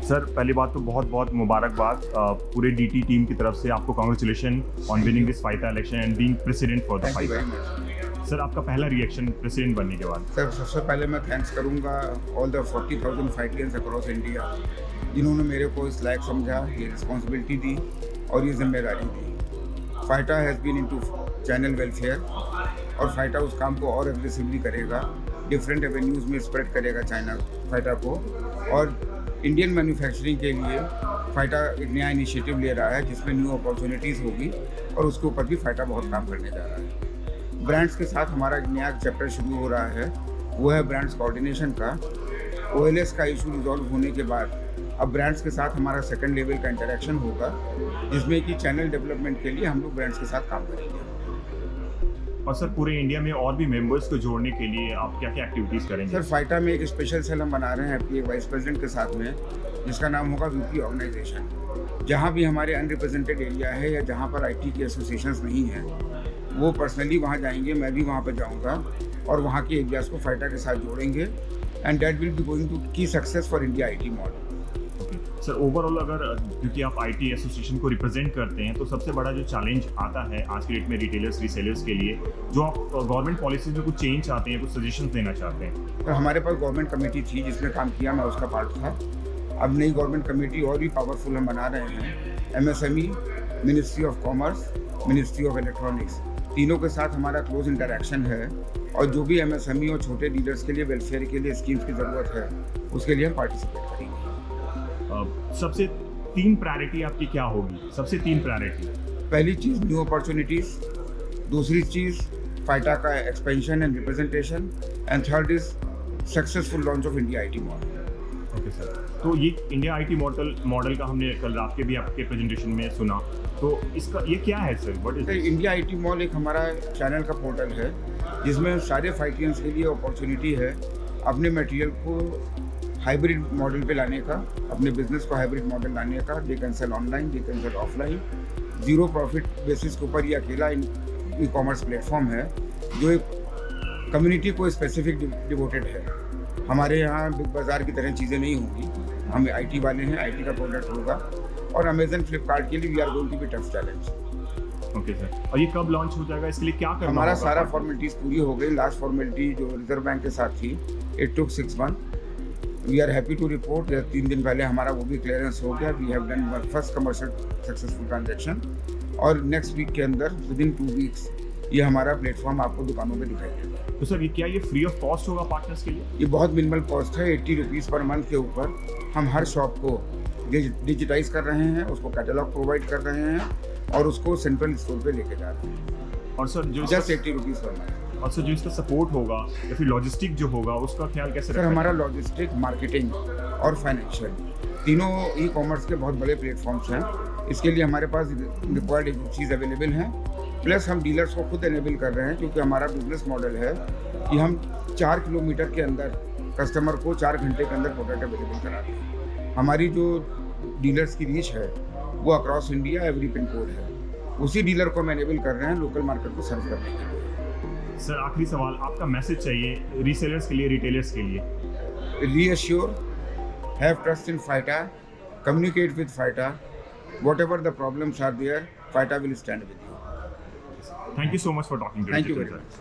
Sir पहली बात तो बहुत बहुत मुबारकबाद पूरे डीटी टीम की तरफ से आपको congratulation on winning this fighter election and being president for the fighter. Sir आपका पहला रिएक्शन प्रेसिडेंट बनने के बाद? सर सबसे पहले मैं थैंक्स करूंगा all the 40,000 fighters across India जिन्होंने मेरे को इस लायक समझा, ये रिस्पॉन्सिबिलिटी दी और ये जिम्मेदारी दी। FAITA has been into channel welfare और फाइटा उस काम को और एग्रेसिवली करेगा, डिफरेंट एवेन्यूज़ में स्प्रेड करेगा चाइना फाइटा को। और इंडियन मैन्युफैक्चरिंग के लिए फाइटा एक नया इनिशिएटिव ले रहा है जिसमें न्यू अपॉर्चुनिटीज़ होगी और उसके ऊपर भी फाइटा बहुत काम करने जा रहा है। ब्रांड्स के साथ हमारा एक नया चैप्टर शुरू हो रहा है, वो है ब्रांड्स कोऑर्डिनेशन का। OLS का इशू रिजॉल्व होने के बाद अब ब्रांड्स के साथ हमारा सेकंड लेवल का इंटरेक्शन होगा जिसमें कि चैनल डेवलपमेंट के लिए हम लोग ब्रांड्स के साथ काम करेंगे। और सर पूरे इंडिया में और भी मेंबर्स को जोड़ने के लिए आप क्या क्या एक्टिविटीज़ करेंगे? सर फाइटा में एक स्पेशल सेल हम बना रहे हैं अपनी वाइस प्रेसिडेंट के साथ में, जिसका नाम होगा VP ऑर्गेनाइजेशन। जहाँ भी हमारे अनरिप्रेजेंटेड एरिया है या जहाँ पर IT की एसोसिएशंस नहीं हैं, वो पर्सनली वहाँ जाएंगे, मैं भी वहाँ पर जाऊँगा और वहाँ के एरियाज़ को फाइटा के साथ जोड़ेंगे and that will be going to key success for India IT model. Sir overall अगर क्योंकि आप IT एसोसिएशन को रिप्रेजेंट करते हैं तो सबसे बड़ा जो चैलेंज आता है आज के डेट में रिटेलर्स रीसेलर्स के लिए, जो आप गवर्नमेंट पॉलिसीज में कुछ चेंज चाहते हैं, कुछ सजेशंस देना चाहते हैं? तो हमारे पास गवर्नमेंट कमेटी थी जिसमें काम किया, मैं उसका पार्ट था। अब नई गवर्नमेंट कमेटी और भी पावरफुल हम बना रहे हैं। MSME, ministry of commerce, ministry of electronics, तीनों के साथ हमारा क्लोज इंटरेक्शन है और जो भी MSME और छोटे डीलर्स के लिए वेलफेयर के लिए स्कीम्स की ज़रूरत है उसके लिए हम पार्टिसिपेट करेंगे। सबसे 3 प्रायोरिटी आपकी क्या होगी? सबसे 3 प्रायोरिटी? पहली चीज़ न्यू अपॉर्चुनिटीज़, दूसरी चीज़ फाइटा का expansion and representation and third is successful launch of India IT model. Okay sir, तो ये इंडिया IT मॉडल का हमने कल रात के भी आपके प्रेजेंटेशन में सुना, तो इसका ये क्या है sir? What is India IT mall एक हमारा चैनल का पोर्टल है जिसमें सारे फाइटियंस के लिए अपॉर्चुनिटी है अपने मटेरियल को हाइब्रिड मॉडल पे लाने का, अपने बिजनेस को हाइब्रिड मॉडल लाने का। They can sell online, they can sell offline. Zero profit basis के ऊपर ये अकेला ई-कॉमर्स प्लेटफॉर्म है जो एक कम्युनिटी को स्पेसिफिक डिवोटेड है। हमारे यहाँ बिग बाज़ार की तरह चीज़ें नहीं होंगी, हम IT वाले हैं, IT का प्रोडक्ट होगा। और अमेजन फ्लिपकार्ट के लिए we are going to be tough challenge. Okay sir, और ये कब लॉन्च हो जाएगा? इसके लिए क्या करना हमारा होगा? सारा फॉर्मेलिटीज़ पूरी हो गई। लास्ट फॉर्मेलिटी जो रिजर्व बैंक के साथ थी, it took 6 month. We are happy to report 3 दिन पहले हमारा वो भी क्लियरेंस हो गया। We have done first commercial successful transaction और नेक्स्ट वीक के अंदर विदिन 2 वीक्स ये हमारा प्लेटफॉर्म आपको दुकानों में दिखाई देगा। तो सर ये क्या ये फ्री ऑफ कॉस्ट होगा पार्टनर्स के लिए? ये बहुत मिनिमल कॉस्ट है, 80 रुपीज़ पर मंथ के ऊपर हम हर शॉप को डिजिटाइज कर रहे हैं, उसको कैटलॉग प्रोवाइड कर रहे हैं और उसको सेंट्रल स्टोर पे लेके जा रहे हैं। और सर जो जस्ट 80 रुपीज़ पर मंथ। और सर जो इसका सपोर्ट होगा या फिर लॉजिस्टिक जो होगा उसका ख्याल कैसे सर रखें? हमारा लॉजिस्टिक, मार्केटिंग और फाइनेंशियल तीनों ई-कॉमर्स के बहुत बड़े प्लेटफॉर्म्स हैं। इसके लिए हमारे पास रिक्वायर्ड एजेंसीज अवेलेबल हैं, प्लस हम डीलर्स को खुद एनेबल कर रहे हैं क्योंकि हमारा बिजनेस मॉडल है कि हम 4 किलोमीटर के अंदर कस्टमर को 4 घंटे के अंदर प्रोडक्ट अवेलेबल कराते हैं। हमारी जो डीलर्स की रीच है वो across India every pin code है, उसी डीलर को हम एनेबल कर रहे हैं लोकल मार्केट को सर्व करने के लिए। सर आखिरी सवाल, आपका मैसेज चाहिए रीसेलर्स के लिए, रिटेलर्स के लिए? Reassure, have trust in Faita, communicate with Faita. Whatever the problems are there, Faita will stand with you. Thank you so much for talking to me. Thank you very much.